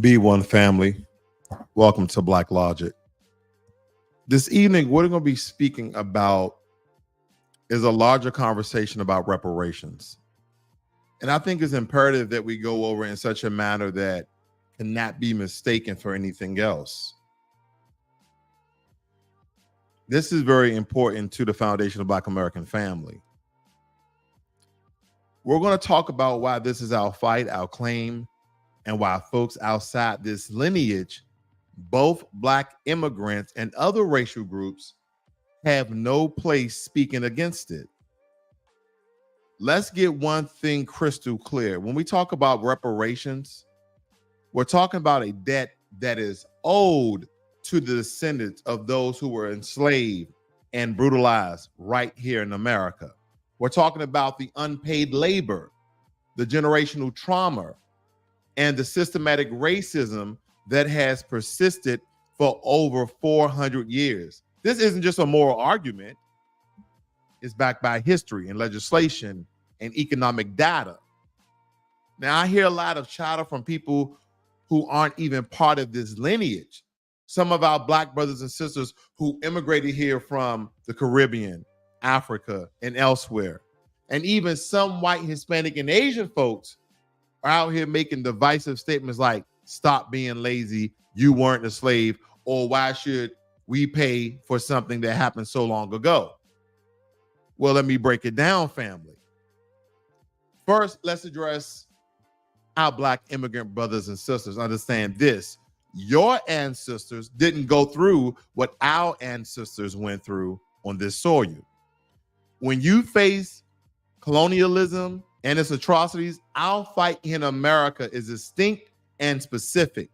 B1 family, welcome to Black Logic. This evening, what we're going to be speaking about is a larger conversation about reparations. And I think it's imperative that we go over in such a manner that cannot be mistaken for anything else. This is very important to the foundation of Black American family. We're going to talk about why this is our fight, our claim, and why folks outside this lineage, both Black immigrants and other racial groups, have no place speaking against it. Let's get one thing crystal clear. When we talk about reparations, we're talking about a debt that is owed to the descendants of those who were enslaved and brutalized right here in America. We're talking about the unpaid labor, the generational trauma, and the systematic racism that has persisted for over 400 years. This isn't just a moral argument. It's backed by history and legislation and economic data. Now, I hear a lot of chatter from people who aren't even part of this lineage. Some of our Black brothers and sisters who immigrated here from the Caribbean, Africa, and elsewhere. And even some white, Hispanic, and Asian folks are out here making divisive statements like, stop being lazy, you weren't a slave, or why should we pay for something that happened so long ago? Well, let me break it down, family. First, let's address our Black immigrant brothers and sisters. Understand this. Your ancestors didn't go through what our ancestors went through on this soil. When you face colonialism and its atrocities, our fight in America is distinct and specific.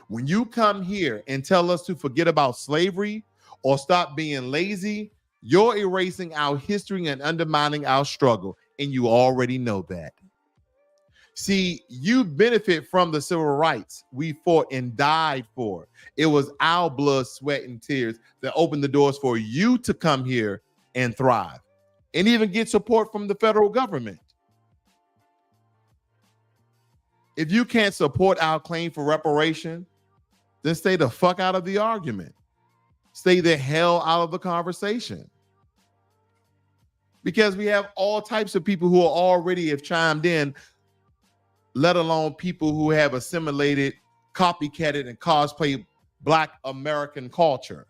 When you come here and tell us to forget about slavery or stop being lazy, you're erasing our history and undermining our struggle, and you already know that. See, you benefit from the civil rights we fought and died for. It was our blood, sweat, and tears that opened the doors for you to come here and thrive and even get support from the federal government. If you can't support our claim for reparation, then stay the fuck out of the argument. Stay the hell out of the conversation. Because we have all types of people who already have chimed in, let alone people who have assimilated, copycatted, and cosplayed Black American culture.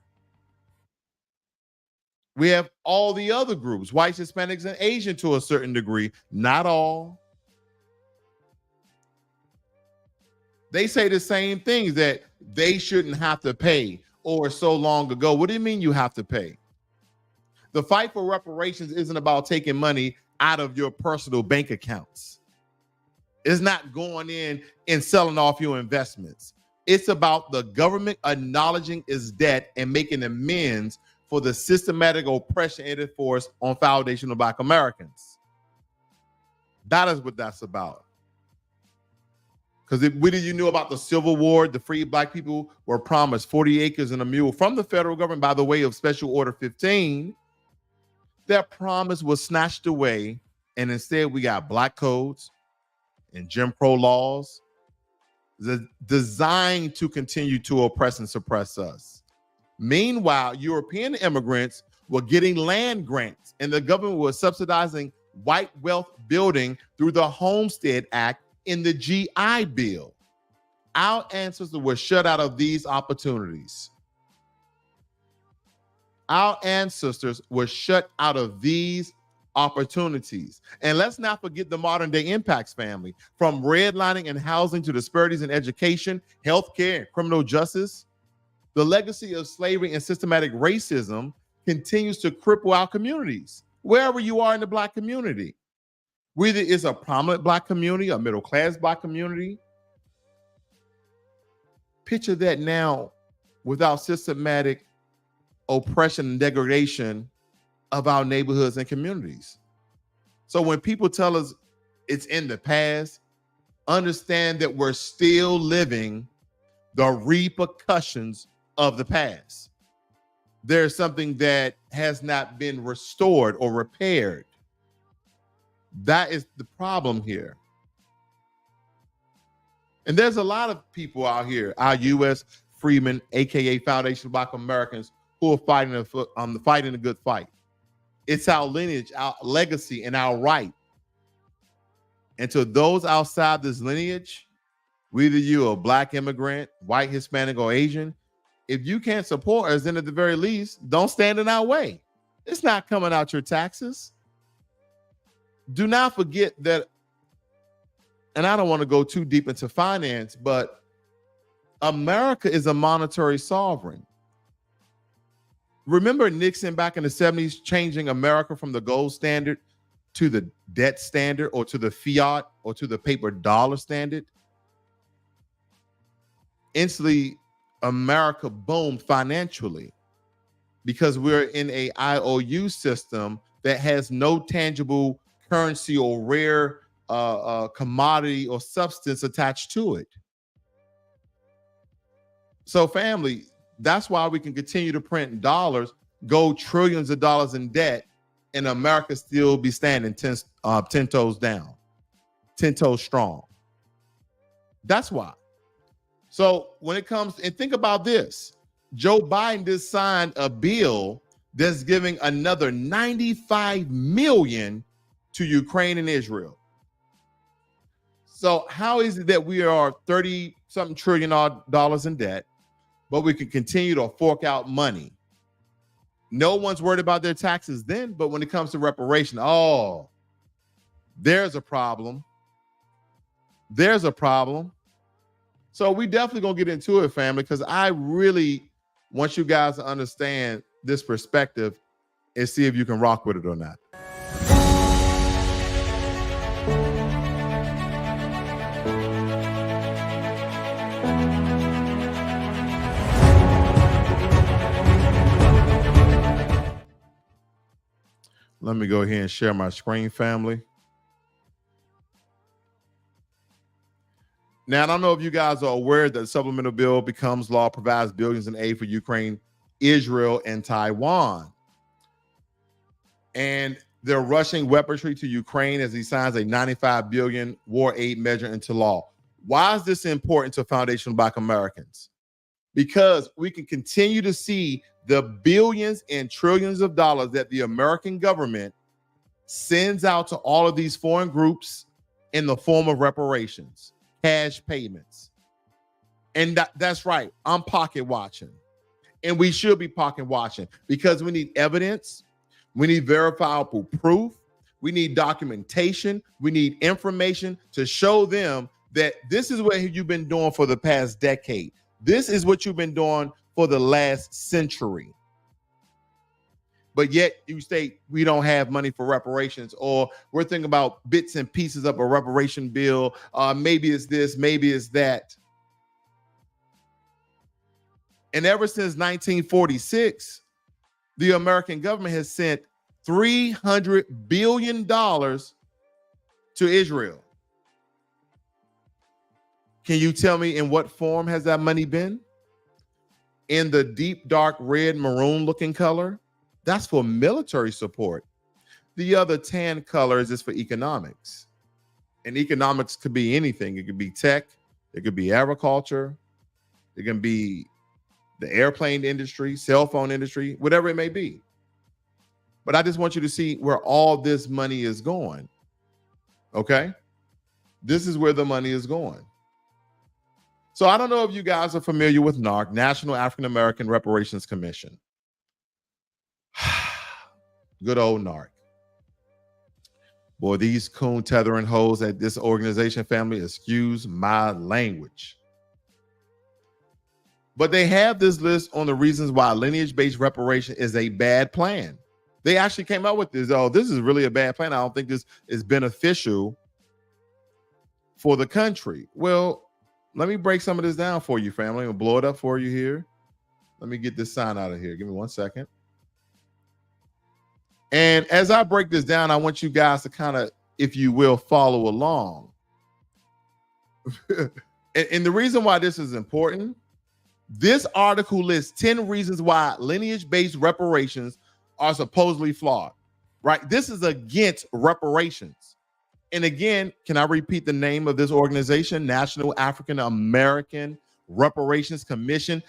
We have all the other groups, whites, Hispanics, and Asian to a certain degree, not all. They say the same things, that they shouldn't have to pay or so long ago. What do you mean you have to pay? The fight for reparations isn't about taking money out of your personal bank accounts. It's not going in and selling off your investments. It's about the government acknowledging its debt and making amends for the systematic oppression it enforced on foundational Black Americans. That is what that's about. Because what did you know about the Civil War? The free Black people were promised 40 acres and a mule from the federal government by the way of Special Order 15. That promise was snatched away, and instead we got Black codes and Jim Crow laws designed to continue to oppress and suppress us. Meanwhile, European immigrants were getting land grants, and the government was subsidizing white wealth building through the Homestead Act in the GI Bill. Our ancestors were shut out of these opportunities. Our ancestors were shut out of these opportunities. And let's not forget the modern day impacts, family. From redlining and housing to disparities in education, healthcare, and criminal justice, the legacy of slavery and systematic racism continues to cripple our communities, wherever you are in the Black community. Whether it's a prominent Black community, a middle-class Black community. Picture that now without systematic oppression and degradation of our neighborhoods and communities. So when people tell us it's in the past, understand that we're still living the repercussions of the past. There's something that has not been restored or repaired. That is the problem here. And there's a lot of people out here, our U.S. freemen, aka Foundation of Black Americans, who are fighting a good fight. It's our lineage, our legacy, and our right. And to those outside this lineage, whether you are a Black immigrant, white, Hispanic, or Asian, if you can't support us, then at the very least, don't stand in our way. It's not coming out your taxes. Do not forget that, and I don't want to go too deep into finance, but America is a monetary sovereign. Remember Nixon back in the 70s changing America from the gold standard to the debt standard, or to the fiat, or to the paper dollar standard? Instantly, America boomed financially because we're in a IOU system that has no tangible currency or rare commodity or substance attached to it. So family, that's why we can continue to print dollars, go trillions of dollars in debt, and America still be standing 10 toes down, 10 toes strong. That's why. So when it comes, and think about this, Joe Biden just signed a bill that's giving another $95 million to Ukraine and Israel. So how is it that we are 30-something trillion dollars in debt, but we can continue to fork out money? No one's worried about their taxes then, but when it comes to reparation, oh, there's a problem. There's a problem. So we definitely gonna get into it, family, because I really want you guys to understand this perspective and see if you can rock with it or not. Let me go ahead and share my screen, family. Now, I don't know if you guys are aware that the supplemental bill becomes law, provides billions in aid for Ukraine, Israel, and Taiwan. And they're rushing weaponry to Ukraine as he signs a $95 billion war aid measure into law. Why is this important to Foundation of Black Americans? Because we can continue to see the billions and trillions of dollars that the American government sends out to all of these foreign groups in the form of reparations, cash payments. And that's right, I'm pocket watching. And we should be pocket watching because we need evidence, we need verifiable proof, we need documentation, we need information to show them that this is what you've been doing for the past decade. This is what you've been doing for the last century. But yet you state we don't have money for reparations, or we're thinking about bits and pieces of a reparation bill. Maybe it's this, maybe it's that. And ever since 1946, the American government has sent $300 billion to Israel. Can you tell me in what form has that money been? In the deep, dark red, maroon looking color, that's for military support. The other tan colors is for economics. And economics could be anything. It could be tech, it could be agriculture, it can be the airplane industry, cell phone industry, whatever it may be. But I just want you to see where all this money is going. Okay? This is where the money is going. So I don't know if you guys are familiar with NARC, National African American Reparations Commission. Good old NARC. Boy, these coon tethering hoes at this organization, family, excuse my language. But they have this list on the reasons why lineage-based reparation is a bad plan. They actually came up with this. Oh, this is really a bad plan. I don't think this is beneficial for the country. Well, let me break some of this down for you, family. I'll blow it up for you here. Let me get this sign out of here. Give me 1 second. And as I break this down, I want you guys to kind of, if you will, follow along. and the reason why this is important, this article lists 10 reasons why lineage-based reparations are supposedly flawed, right? This is against reparations. And again, can I repeat the name of this organization? National African American Reparations Commission.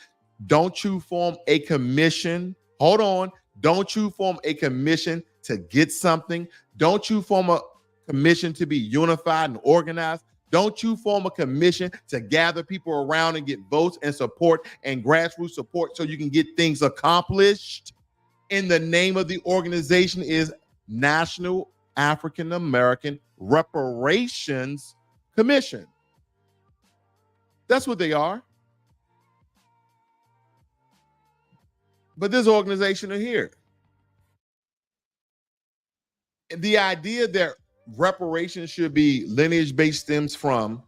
Don't you form a commission. Hold on. Don't you form a commission to get something. Don't you form a commission to be unified and organized. Don't you form a commission to gather people around and get votes and support and grassroots support so you can get things accomplished. And the name of the organization is National African American Reparations Commission. That's what they are. But this organization are here. The idea that reparations should be lineage-based stems from,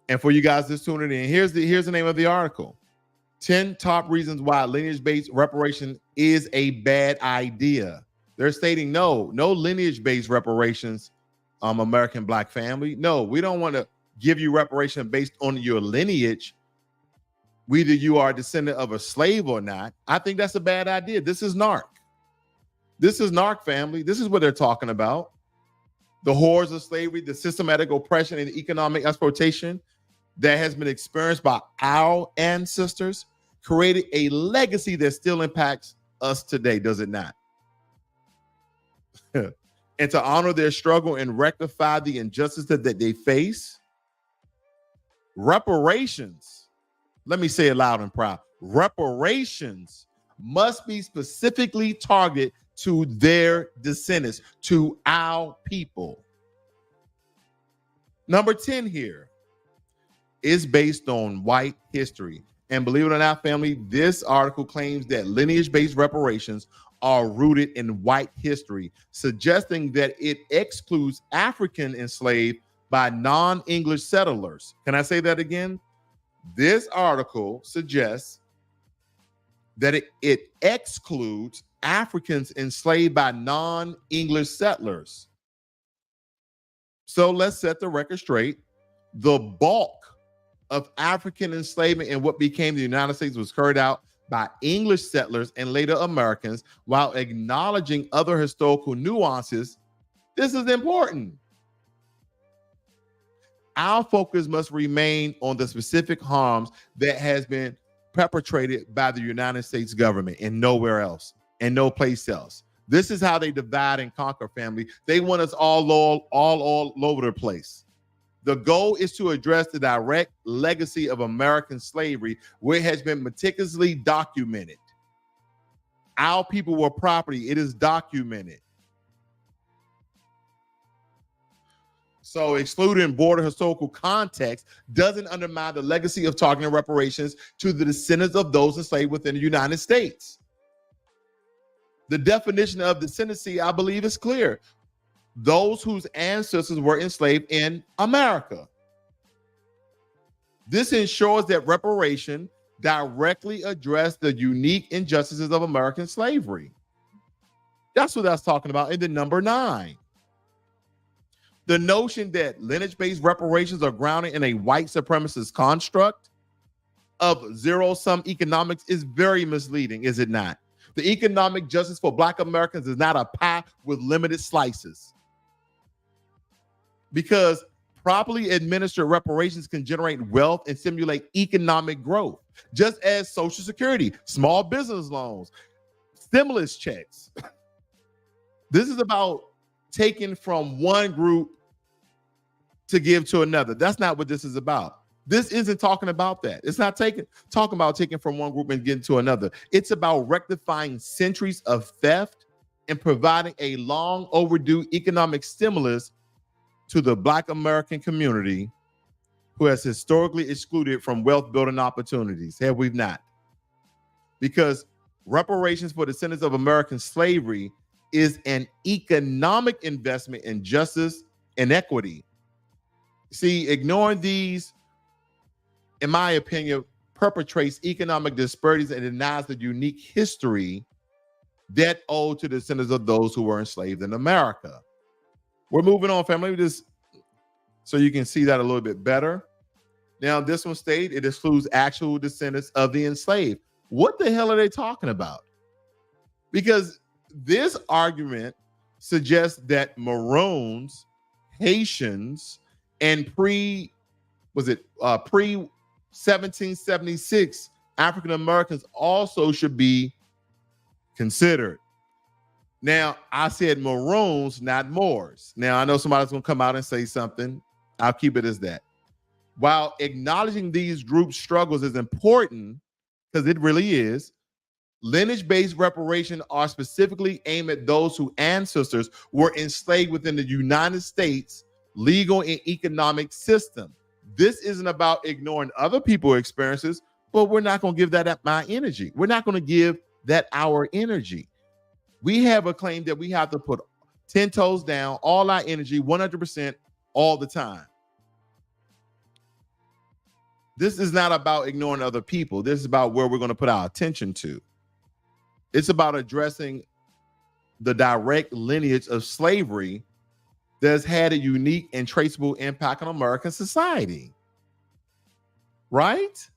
and for you guys just tuning in, here's the name of the article. 10 top reasons why lineage-based reparation is a bad idea. They're stating no lineage-based reparations, American Black family. No, we don't want to give you reparation based on your lineage, whether you are a descendant of a slave or not. I think that's a bad idea. This is NARC. This is NARC, family. This is what they're talking about. The horrors of slavery, the systematic oppression and economic exploitation that has been experienced by our ancestors created a legacy that still impacts us today, does it not? And to honor their struggle and rectify the injustice that they face, reparations, let me say it loud and proud, reparations must be specifically targeted to their descendants, to our people. Number 10 here is based on white history. And believe it or not, family, this article claims that lineage-based reparations are rooted in white history, suggesting that it excludes African enslaved by non-English settlers. Can I say that again? This article suggests that it excludes Africans enslaved by non-English settlers. So let's set the record straight. The bulk of African enslavement in what became the United States was carried out by English settlers and later Americans, while acknowledging other historical nuances. This is important. Our focus must remain on the specific harms that has been perpetrated by the United States government and nowhere else and no place else. This is how they divide and conquer, family. They want us all over the place. The goal is to address the direct legacy of American slavery, where it has been meticulously documented. Our people were property. It is documented. So excluding broader historical context doesn't undermine the legacy of targeting reparations to the descendants of those enslaved within the United States. The definition of descendancy, I believe, is clear. Those whose ancestors were enslaved in America. This ensures that reparation directly address the unique injustices of American slavery. That's what that's talking about in the number 9. The notion that lineage-based reparations are grounded in a white supremacist construct of zero-sum economics is very misleading, is it not? The economic justice for Black Americans is not a pie with limited slices. Because properly administered reparations can generate wealth and stimulate economic growth, just as Social Security, small business loans, stimulus checks. This is about taking from one group to give to another. That's not what this is about. This isn't talking about that. It's not talking about taking from one group and getting to another. It's about rectifying centuries of theft and providing a long overdue economic stimulus to the Black American community, who has historically excluded from wealth building opportunities. Have we not? Because reparations for descendants of American slavery is an economic investment in justice and equity. See, ignoring these, in my opinion, perpetrates economic disparities and denies the unique history that owed to the descendants of those who were enslaved in America. We're moving on, family, just so you can see that a little bit better. Now, this one stated it excludes actual descendants of the enslaved. What the hell are they talking about? Because this argument suggests that maroons Haitians and pre 1776 African Americans also should be considered. Now, I said Maroons, not Moors. Now, I know somebody's going to come out and say something. I'll keep it as that. While acknowledging these group struggles is important, because it really is, lineage-based reparations are specifically aimed at those whose ancestors were enslaved within the United States legal and economic system. This isn't about ignoring other people's experiences, but we're not going to give that my energy. We're not going to give that our energy. We have a claim that we have to put 10 toes down, all our energy, 100% all the time. This is not about ignoring other people. This is about where we're going to put our attention to. It's about addressing the direct lineage of slavery that's had a unique and traceable impact on American society. Right?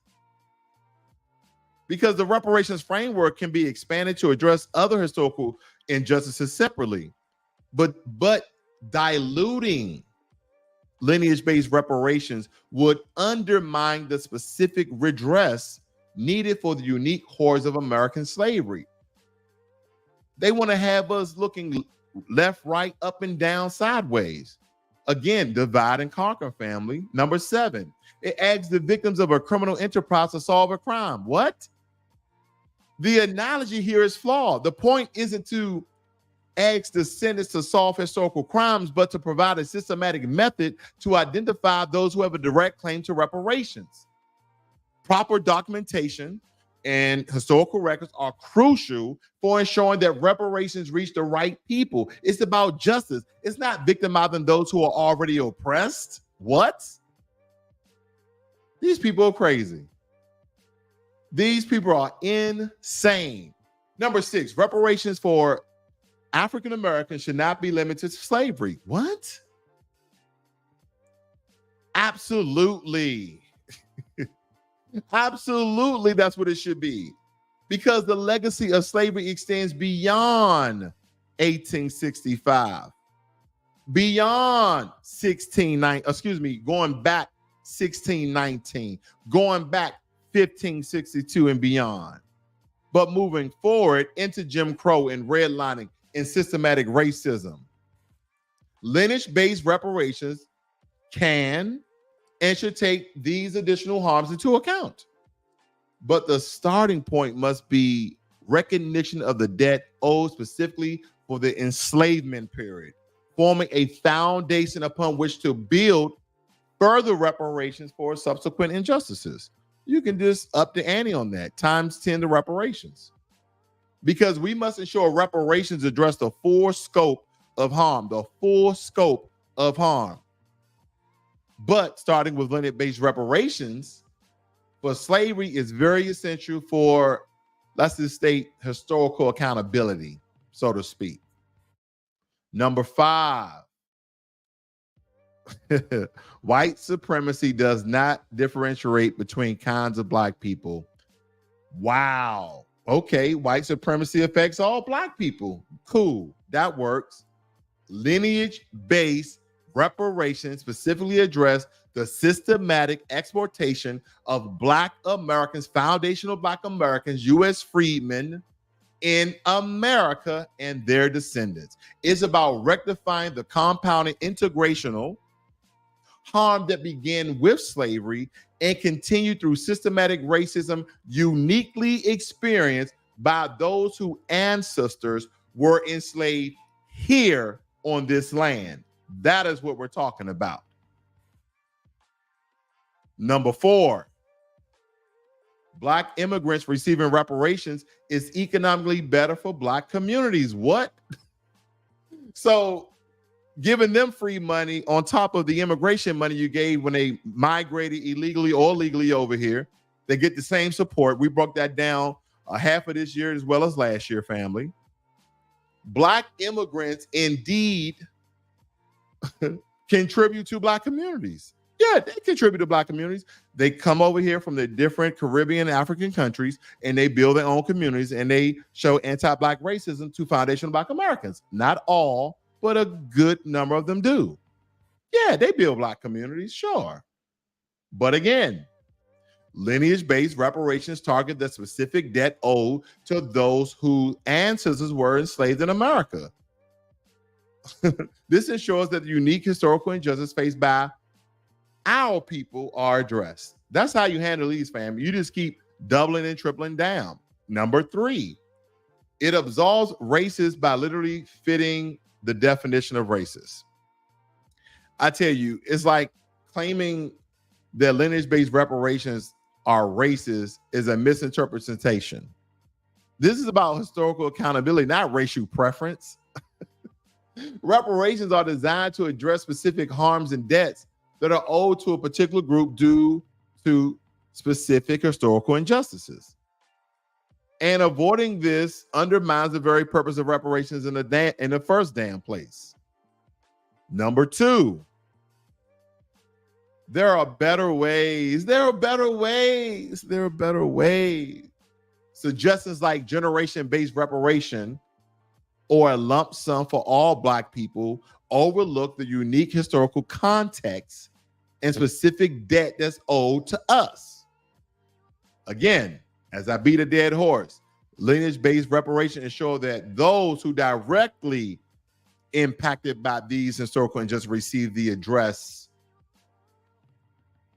Because the reparations framework can be expanded to address other historical injustices separately. But diluting lineage-based reparations would undermine the specific redress needed for the unique horrors of American slavery. They want to have us looking left, right, up and down, sideways. Again, divide and conquer, family. Number 7, it asks the victims of a criminal enterprise to solve a crime. What? The analogy here is flawed. The point isn't to ask descendants to solve historical crimes, but to provide a systematic method to identify those who have a direct claim to reparations. Proper documentation and historical records are crucial for ensuring that reparations reach the right people. It's about justice. It's not victimizing those who are already oppressed. What? These people are crazy. These people are insane. Number 6, reparations for African Americans should not be limited to slavery. What? Absolutely. Absolutely, that's what it should be. Because the legacy of slavery extends beyond 1865. Beyond going back 1619, going back 1562 and beyond. But moving forward into Jim Crow and redlining and systematic racism. Lineage-based reparations can and should take these additional harms into account. But the starting point must be recognition of the debt owed specifically for the enslavement period, forming a foundation upon which to build further reparations for subsequent injustices. You can just up the ante on that, times 10 the reparations. Because we must ensure reparations address the full scope of harm, But starting with lineage-based reparations for slavery is very essential for, let's just state, historical accountability, so to speak. Number 5, white supremacy does not differentiate between kinds of black people. Wow. Okay, white supremacy affects all black people. Cool, that works. Lineage-based reparations specifically address the systematic exploitation of Black Americans, foundational Black Americans, U.S. freedmen in America and their descendants. It's about rectifying the compounding integrational harm that began with slavery and continued through systematic racism uniquely experienced by those whose ancestors were enslaved here on this land. That is what we're talking about. Number 4, Black immigrants receiving reparations is economically better for Black communities. What? So giving them free money on top of the immigration money you gave when they migrated illegally or legally over here, they get the same support. We broke that down half of this year as well as last year, family. Black immigrants indeed contribute to Black communities. Yeah, they contribute to Black communities. They come over here from the different Caribbean, African countries, and they build their own communities, and they show anti-Black racism to foundational Black Americans. Not all, but a good number of them do. Yeah, they build black communities, sure. But again, lineage-based reparations target the specific debt owed to those whose ancestors were enslaved in America. This ensures that the unique historical injustice faced by our people are addressed. That's how you handle these, fam. You just keep doubling and tripling down. Number 3, it absolves racists by literally fitting the definition of racist. I tell you, it's like claiming that lineage-based reparations are racist is a misinterpretation. This is about historical accountability, not racial preference. Reparations are designed to address specific harms and debts that are owed to a particular group due to specific historical injustices. And avoiding this undermines the very purpose of reparations in the first damn place. Number 2, there are better ways. There are better ways. There are better ways. Suggestions like generation-based reparation or a lump sum for all black people overlook the unique historical context and specific debt that's owed to us. Again, as I beat a dead horse, lineage-based reparation ensure that those who directly impacted by these historical injustices receive the address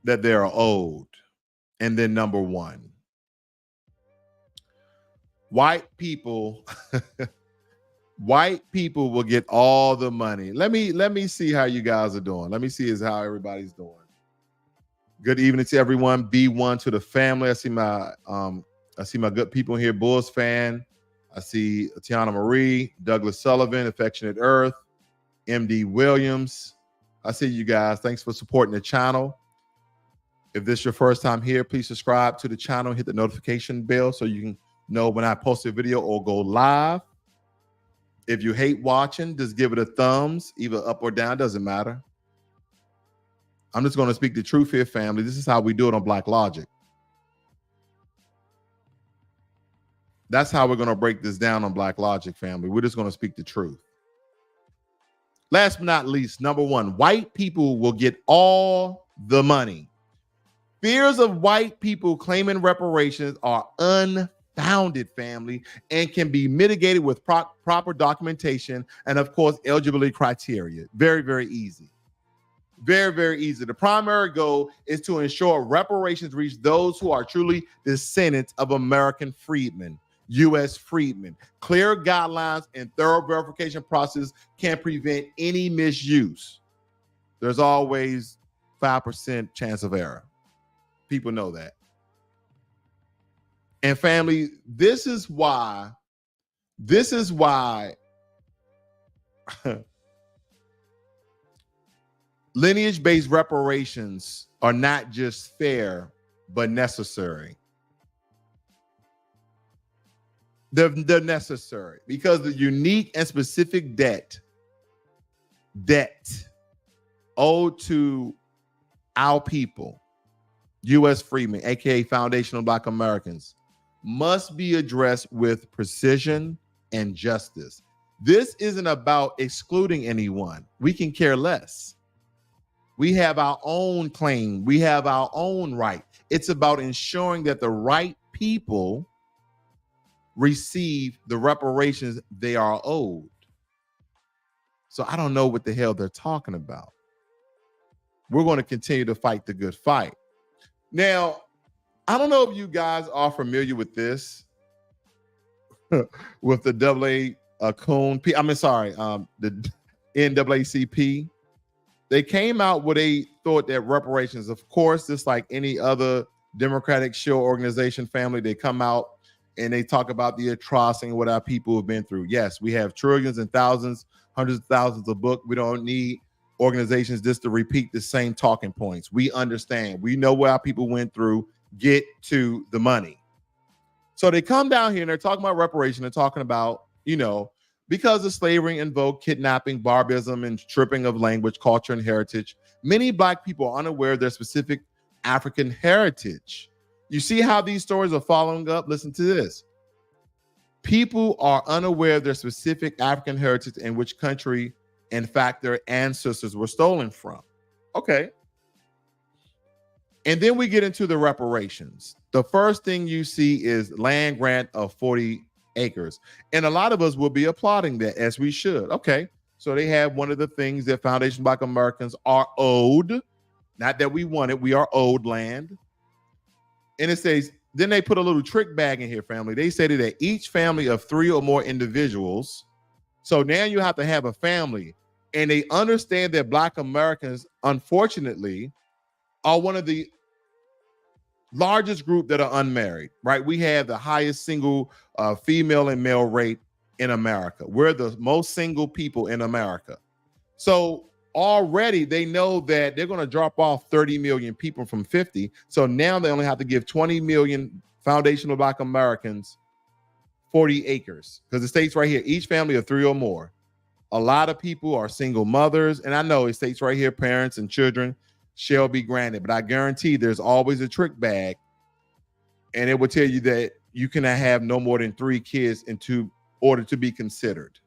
that they are owed. And then number 1, white people will get all the money. Let me see how you guys are doing. Let me see how everybody's doing. Good evening to everyone. B1 to the family. I see my good people here. Bulls fan. I see Tiana Marie, Douglas Sullivan, Affectionate Earth, MD Williams. I see you guys. Thanks for supporting the channel. If this is your first time here, please subscribe to the channel, hit the notification bell so you can know when I post a video or go live. If you hate watching, just give it a thumbs, either up or down, doesn't matter. I'm just going to speak the truth here, family. This is how we do it on Black Logic. That's how we're going to break this down on Black Logic, family. We're just going to speak the truth. Last but not least, number 1, white people will get all the money. Fears of white people claiming reparations are unfounded, family, and can be mitigated with proper documentation and, of course, eligibility criteria. Very, very easy. Very, very easy. The primary goal is to ensure reparations reach those who are truly descendants of American freedmen, U.S. freedmen. Clear guidelines and thorough verification process can prevent any misuse. There's always 5% chance of error. People know that. And family, this is why lineage-based reparations are not just fair, but necessary. They're necessary because the unique and specific debt owed to our people, U.S. freedmen, aka foundational Black Americans, must be addressed with precision and justice. This isn't about excluding anyone. We can care less. We have our own claim. We have our own right. It's about ensuring that the right people receive the reparations they are owed. So I don't know what the hell they're talking about. We're going to continue to fight the good fight. Now, I don't know if you guys are familiar with this, with the the NAACP. They came out where they thought that reparations, of course, just like any other democratic shield organization, family, they come out and they talk about the atrocity and what our people have been through. Yes, we have trillions and thousands, hundreds of thousands of books. We don't need organizations just to repeat the same talking points. We understand. We know what our people went through. Get to the money. So they come down here and they're talking about reparation. They're talking about, because of slavery invoked kidnapping, barbarism, and stripping of language, culture, and heritage, many Black people are unaware of their specific African heritage. You see how these stories are following up? Listen to this. People are unaware of their specific African heritage and which country in fact, their ancestors were stolen from. Okay. And then we get into the reparations. The first thing you see is land grant of 40 acres. And a lot of us will be applauding that, as we should. Okay. So they have one of the things that Foundation Black Americans are owed. Not that we want it, we are owed land. And it says, then they put a little trick bag in here, family. They said that each family of 3 or more individuals. So now you have to have a family. And they understand that Black Americans, unfortunately, are one of the largest group that are unmarried, right? We have the highest single female and male rate in America. We're the most single people in America. So already they know that they're going to drop off 30 million people from 50. So now they only have to give 20 million foundational Black Americans 40 acres, because it states right here, each family of 3 or more. A lot of people are single mothers. And I know it states right here, parents and children shall be granted, but I guarantee there's always a trick bag, and it will tell you that you cannot have no more than 3 kids in order to be considered.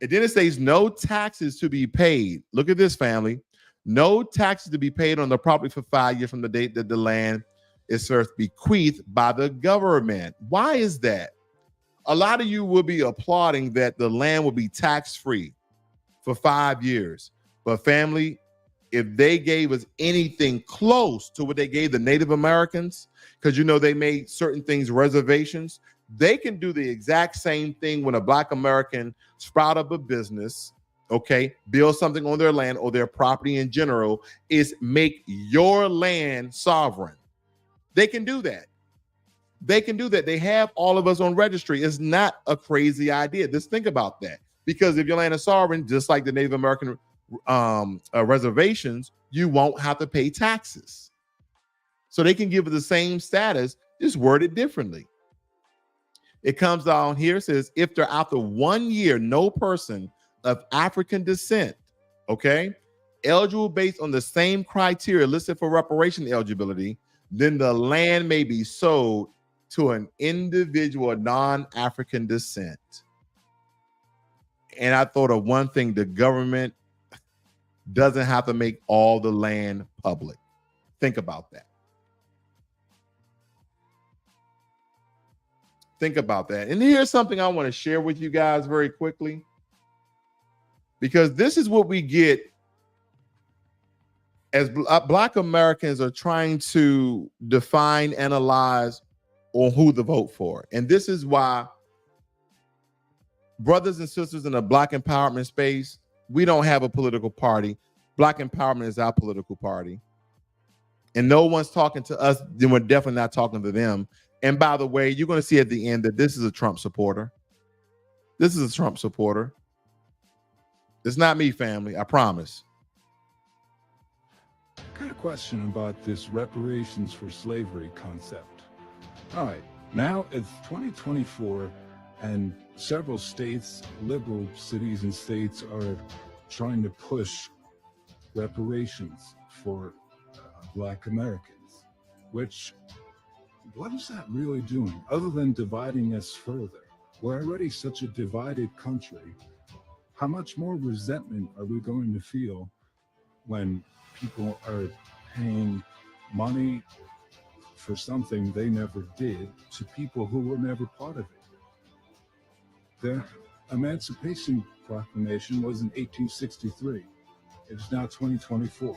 And then it says no taxes to be paid. Look at this, family. No taxes to be paid on the property for 5 years from the date that the land is first bequeathed by the government. Why is that? A lot of you will be applauding that the land will be tax-free for 5 years. But family, if they gave us anything close to what they gave the Native Americans, because you know they made certain things reservations, they can do the exact same thing when a Black American sprout up a business, okay, build something on their land or their property in general, is make your land sovereign. They can do that. They can do that. They have all of us on registry. It's not a crazy idea. Just think about that. Because if your land is sovereign, just like the Native American reservations, you won't have to pay taxes. So they can give it the same status, just worded differently. It comes down here, says, if they're after 1 year, no person of African descent, okay, eligible based on the same criteria listed for reparation eligibility, then the land may be sold to an individual of non-African descent. And I thought of one thing, the government doesn't have to make all the land public. Think about that. Think about that. And here's something I want to share with you guys very quickly, because this is what we get as Black Americans are trying to define, analyze on who to vote for. And this is why, brothers and sisters in the Black empowerment space, we don't have a political party. Black empowerment is our political party. And no one's talking to us, then we're definitely not talking to them. And by the way, you're going to see at the end that this is a Trump supporter. This is a Trump supporter. It's not me, family, I promise. I got a question about this reparations for slavery concept. All right, now it's 2024 and several states, liberal cities and states, are trying to push reparations for Black Americans, which, what is that really doing other than dividing us further? We're already such a divided country. How much more resentment are we going to feel when people are paying money for something they never did to people who were never part of it? The Emancipation Proclamation was in 1863. It is now 2024.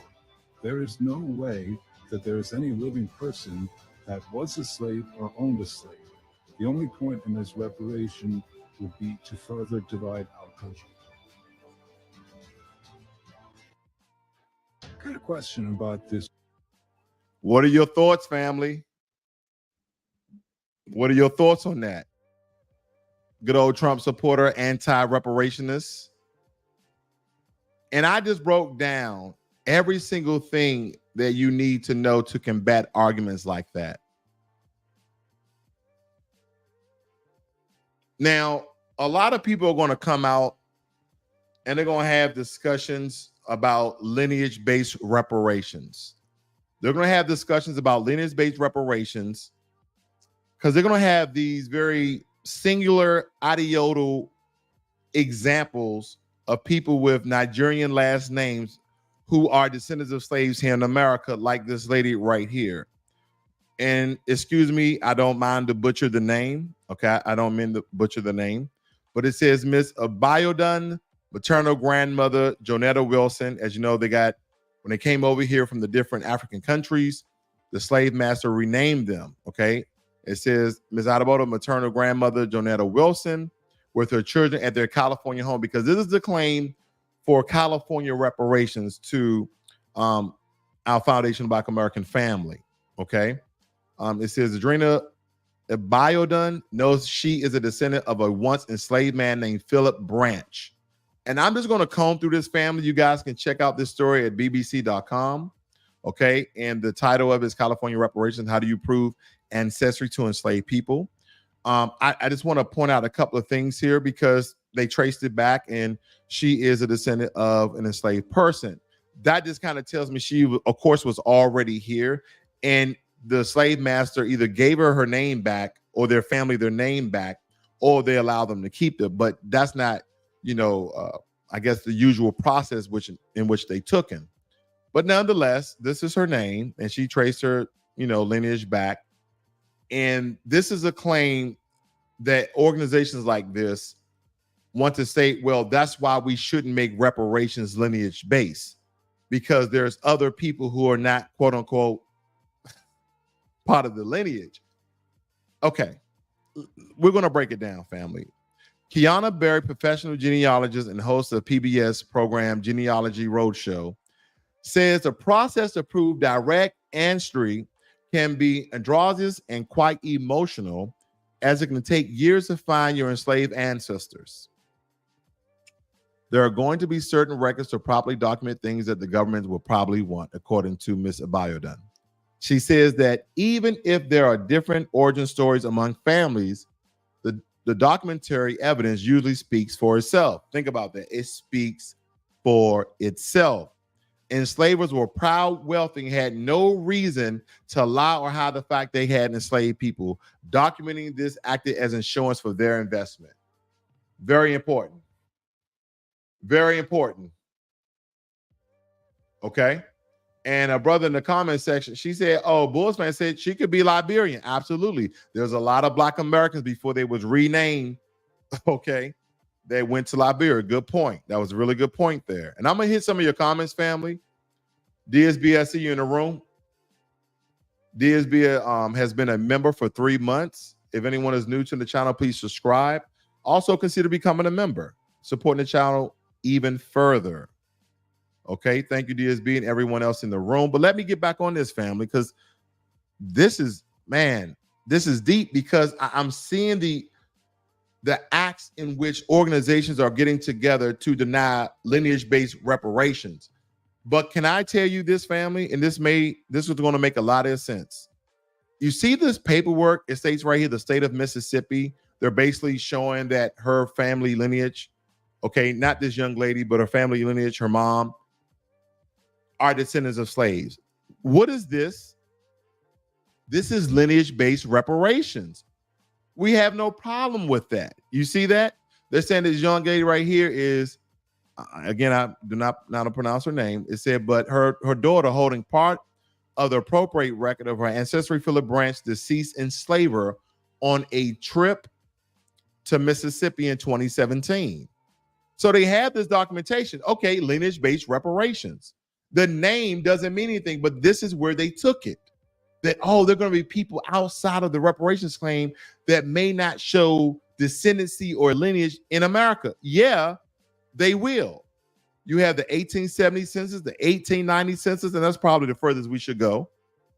There is no way that there is any living person that was a slave or owned a slave. The only point in this reparation would be to further divide our country. I got a question about this. What are your thoughts, family? What are your thoughts on that? Good old Trump supporter, anti-reparationist. And I just broke down every single thing that you need to know to combat arguments like that. Now, a lot of people are going to come out and they're going to have discussions about lineage-based reparations. They're going to have discussions about lineage-based reparations because they're going to have these very singular ideal examples of people with Nigerian last names who are descendants of slaves here in America, like this lady right here. And excuse me, I don't mind to butcher the name. Okay, I don't mean to butcher the name, but it says Miss Abiodun, maternal grandmother Jonetta Wilson. As you know, when they came over here from the different African countries, the slave master renamed them. Okay, it says Miss Abiodun, maternal grandmother Jonetta Wilson, with her children at their California home, because this is the claim for California reparations to our Foundation of Black American Family. Okay. It says Adrena Abiodun knows she is a descendant of a once enslaved man named Philip Branch. And I'm just going to comb through this family. You guys can check out this story at bbc.com. Okay. And the title of it is California Reparations: How Do You Prove Ancestry to Enslaved People? I just want to point out a couple of things here, because they traced it back and she is a descendant of an enslaved person. That just kind of tells me she, of course, was already here, and the slave master either gave her name back, or their family their name back, or they allow them to keep it. But that's not, I guess, the usual process in which they took him. But nonetheless, this is her name, and she traced her, lineage back. And this is a claim that organizations like this want to say, well, that's why we shouldn't make reparations lineage based, because there's other people who are not, quote unquote, part of the lineage. Okay, we're going to break it down, family. Kiana Berry, professional genealogist and host of PBS program Genealogy Roadshow, says the process to prove direct ancestry can be androgynous and quite emotional, as it can take years to find your enslaved ancestors. There are going to be certain records to properly document things that the government will probably want, according to Ms. Abiodun. She says that even if there are different origin stories among families, the documentary evidence usually speaks for itself. Think about that. It speaks for itself. Enslavers were proud, wealthy, and had no reason to lie or hide the fact they had enslaved people. Documenting this acted as insurance for their investment. Very important. Very important. Okay. And a brother in the comment section, she said, oh, Bulls fan said she could be Liberian. Absolutely. There's a lot of Black Americans before they was renamed. Okay. They went to Liberia. Good point. That was a really good point there. And I'm going to hit some of your comments, family. DSB, I see you in the room. DSB has been a member for 3 months. If anyone is new to the channel, please subscribe. Also consider becoming a member, supporting the channel even further. Okay, thank you, DSB, and everyone else in the room. But let me get back on this, family, because this is deep, because I'm seeing the acts in which organizations are getting together to deny lineage-based reparations. But can I tell you this, family, and this is going to make a lot of sense. You see this paperwork, it states right here, the state of Mississippi, they're basically showing that her family lineage, okay, not this young lady, but her family lineage, her mom, are descendants of slaves. What is this? This is lineage-based reparations. We have no problem with that. You see that? They're saying this young lady right here is, again, I do not pronounce her name. It said, but her daughter holding part of the appropriate record of her ancestry, Philip Branch, deceased enslaver, on a trip to Mississippi in 2017. So they have this documentation. Okay, lineage-based reparations. The name doesn't mean anything, but this is where they took it. That, oh, there are going to be people outside of the reparations claim that may not show descendancy or lineage in America. Yeah, they will. You have the 1870 census, the 1890 census, and that's probably the furthest we should go.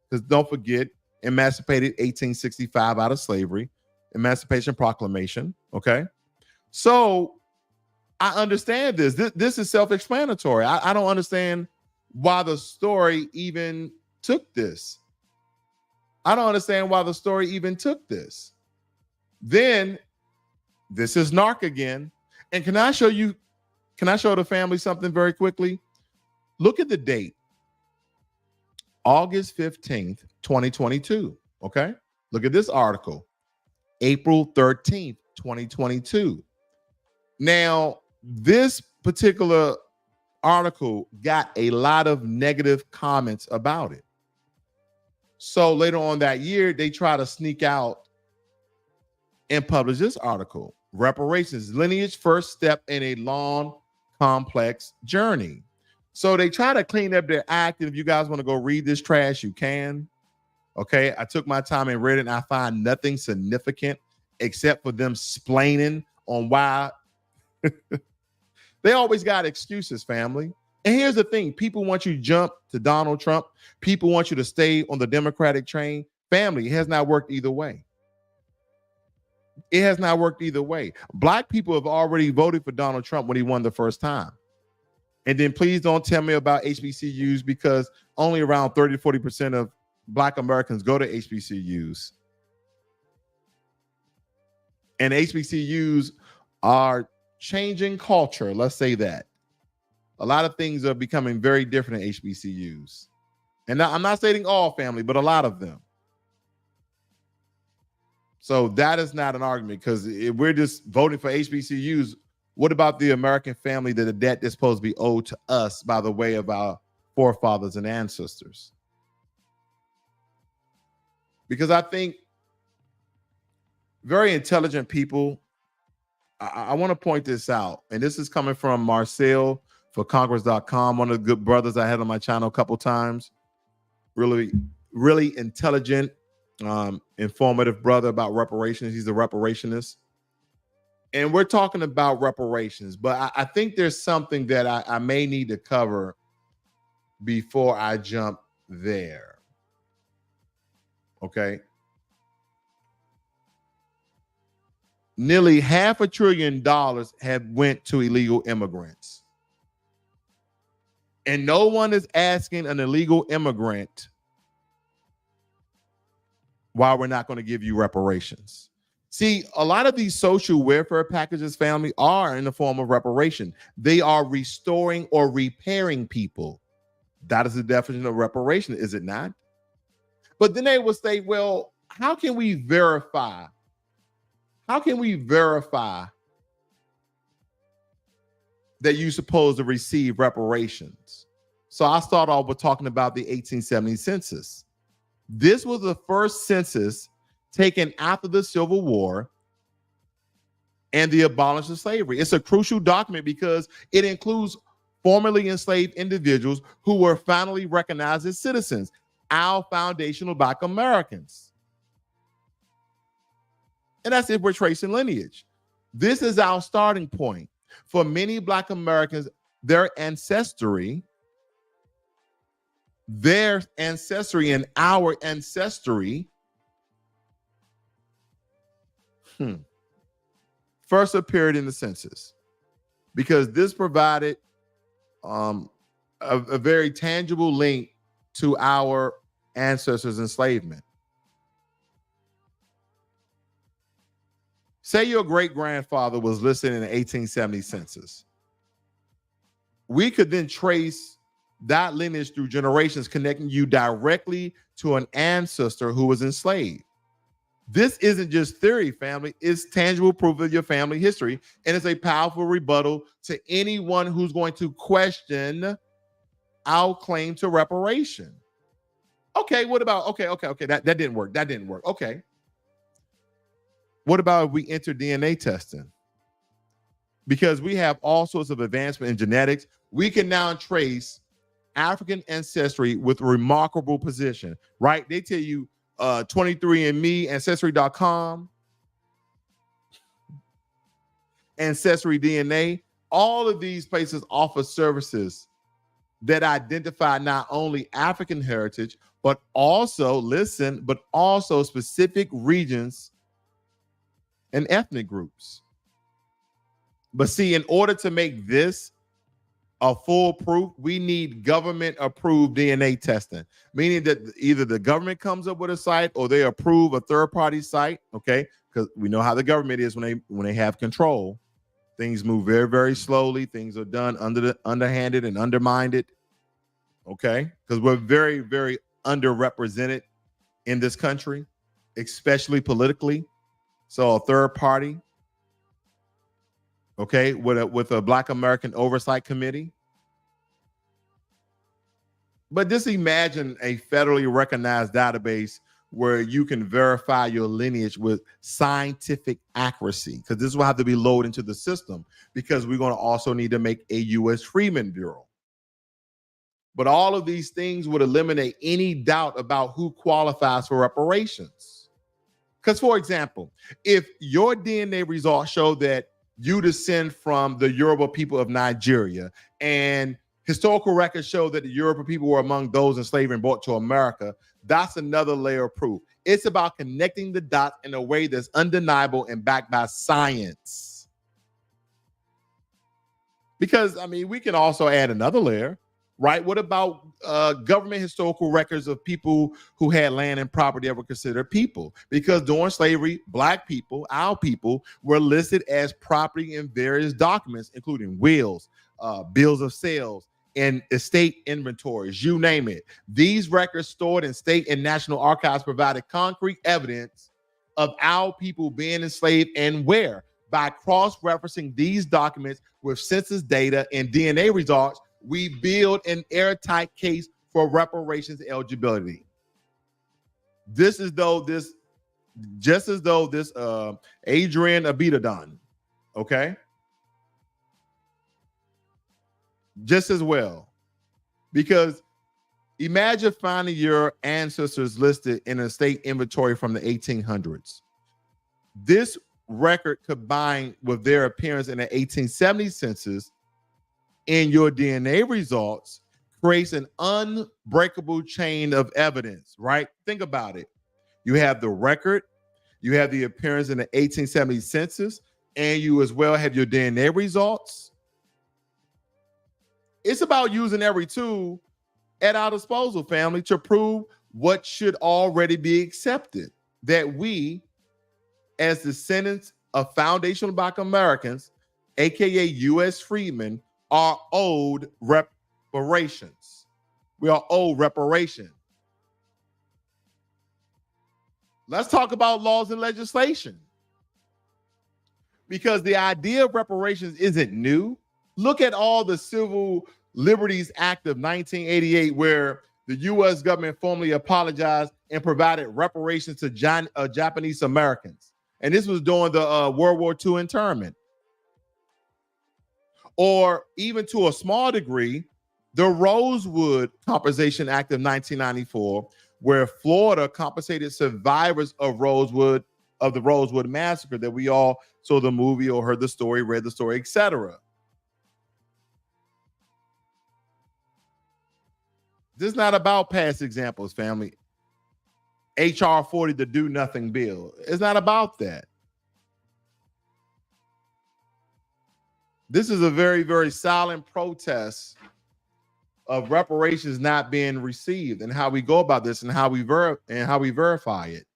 Because don't forget, emancipated 1865 out of slavery, Emancipation Proclamation, okay? So I understand this. This is self-explanatory. I don't understand why the story even took this. I don't understand why the story even took this. Then this is NARC again. And can I show the family something very quickly? Look at the date. August 15th, 2022. Okay. Look at this article. April 13th, 2022. Now, this particular article got a lot of negative comments about it. So later on that year, they try to sneak out and publish this article, Reparations, Lineage First Step in a Long, Complex Journey. So they try to clean up their act. And if you guys want to go read this trash, you can. Okay, I took my time and read it, and I find nothing significant except for them splaining on why they always got excuses, family. And here's the thing: people want you to jump to Donald Trump. People want you to stay on the Democratic train. Family, it has not worked either way. It has not worked either way. Black people have already voted for Donald Trump when he won the first time. And then please don't tell me about HBCUs, because only around 30 to 40% of Black Americans go to HBCUs. And HBCUs are changing culture. Let's say that. A lot of things are becoming very different in HBCUs. And now, I'm not stating all, family, but a lot of them. So that is not an argument, because if we're just voting for HBCUs, what about the American family, that the debt is supposed to be owed to us by the way of our forefathers and ancestors? Because I think very intelligent people, I want to point this out, and this is coming from Marcel for Congress.com, one of the good brothers I had on my channel a couple times. Really, really intelligent, informative brother about reparations. He's a reparationist. And we're talking about reparations, but I think there's something that I may need to cover before I jump there. Okay. Nearly $500 billion have went to illegal immigrants. And no one is asking an illegal immigrant why we're not going to give you reparations. See, a lot of these social welfare packages, family, are in the form of reparation. They are restoring or repairing people. That is the definition of reparation, is it not? But then they will say, well, how can we verify? How can we verify that you're supposed to receive reparations? So I start off with talking about the 1870 census. This was the first census taken after the Civil War and the abolition of slavery. It's a crucial document because it includes formerly enslaved individuals who were finally recognized as citizens, our foundational Black Americans. And that's if we're tracing lineage. This is our starting point. For many Black Americans, their ancestry and our ancestry first appeared in the census, because this provided a very tangible link to our ancestors' enslavement. Say your great-grandfather was listed in the 1870 census. We could then trace that lineage through generations, connecting you directly to an ancestor who was enslaved. This isn't just theory, family. It's tangible proof of your family history, and it's a powerful rebuttal to anyone who's going to question our claim to reparation. Okay, what about, okay, that didn't work. That didn't work. Okay. What about if we enter DNA testing? Because we have all sorts of advancement in genetics, we can now trace African ancestry with remarkable precision, right? They tell you 23andMe, Ancestry.com, Ancestry DNA, all of these places offer services that identify not only African heritage, but also, listen, but also specific regions and ethnic groups. But see, in order to make this a foolproof, we need government approved DNA testing, meaning that either the government comes up with a site or they approve a third-party site, okay? Because we know how the government is when they have control. Things move very, very slowly. Things are done underhanded and undermined, okay? Because we're very, very underrepresented in this country, especially politically. So a third party. okay, with a Black American Oversight Committee. But just imagine a federally recognized database where you can verify your lineage with scientific accuracy, because this will have to be loaded into the system, because we're going to also need to make a U.S. Freedmen Bureau. But all of these things would eliminate any doubt about who qualifies for reparations. Because, for example, if your DNA results show that you descend from the Yoruba people of Nigeria, and historical records show that the Yoruba people were among those in slavery and brought to America, that's another layer of proof. It's about connecting the dots in a way that's undeniable and backed by science. Because, I mean, we can also add another layer, right? What about government historical records of people who had land and property that were considered people? Because during slavery, Black people, our people, were listed as property in various documents, including wills, bills of sales, and estate inventories, you name it. These records stored in state and national archives provided concrete evidence of our people being enslaved and where. By cross-referencing these documents with census data and DNA results, we build an airtight case for reparations eligibility. Just as though this Adrian Abitadon, okay? Just as well. Because imagine finding your ancestors listed in a state inventory from the 1800s. This record combined with their appearance in the 1870 census in your DNA results creates an unbreakable chain of evidence, right? Think about it. You have the record, you have the appearance in the 1870 census, and you as well have your DNA results. It's about using every tool at our disposal, family, to prove what should already be accepted, that we, as descendants of foundational Black Americans, aka U.S. freedmen, are owed reparations. We are owed reparation. Let's talk about laws and legislation, because the idea of reparations isn't new. Look at all the Civil Liberties Act of 1988, where the U.S. government formally apologized and provided reparations to Japanese Americans. And this was during the World War II internment. Or even to a small degree, the Rosewood Compensation Act of 1994, where Florida compensated survivors of the Rosewood Massacre that we all saw the movie or heard the story, read the story, etc. This is not about past examples, family. HR 40, the do nothing bill. It's not about that. This is a very, very silent protest of reparations not being received, and how we go about this and how we verify it.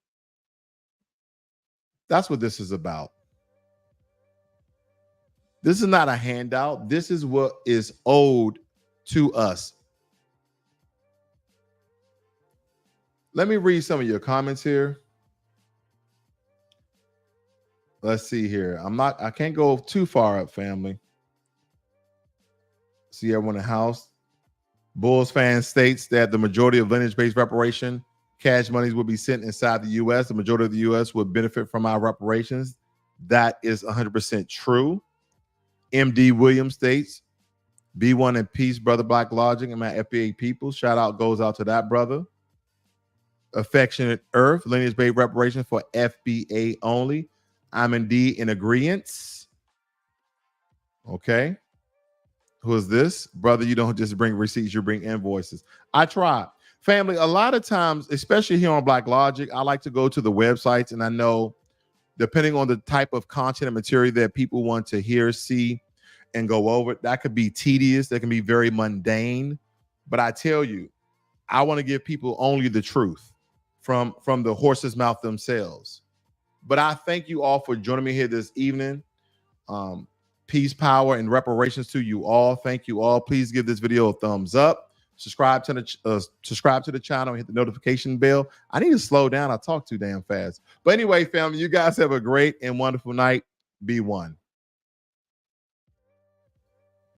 That's what this is about. This is not a handout. This is what is owed to us. Let me read some of your comments here. Let's see here. I can't go too far up, family. See everyone in the house. Bulls fan states that the majority of lineage-based reparation cash monies will be sent inside the U.S. The majority of the U.S. would benefit from our reparations. That is 100% true. MD Williams states, B1 and peace, brother Black Logic and my FBA people. Shout out goes out to that brother. Affectionate Earth, lineage-based reparation for FBA only. I'm indeed in agreement. Okay. Who is this? Brother, you don't just bring receipts, you bring invoices. I try. Family, a lot of times, especially here on Black Logic, I like to go to the websites, and I know depending on the type of content and material that people want to hear, see, and go over, that could be tedious, that can be very mundane. But I tell you, I want to give people only the truth from the horse's mouth themselves. But I thank you all for joining me here this evening. Peace, power, and reparations to you all. Thank you all. Please give this video a thumbs up. Subscribe to the channel and hit the notification bell. I need to slow down. I talk too damn fast. But anyway, family, you guys have a great and wonderful night. Be one.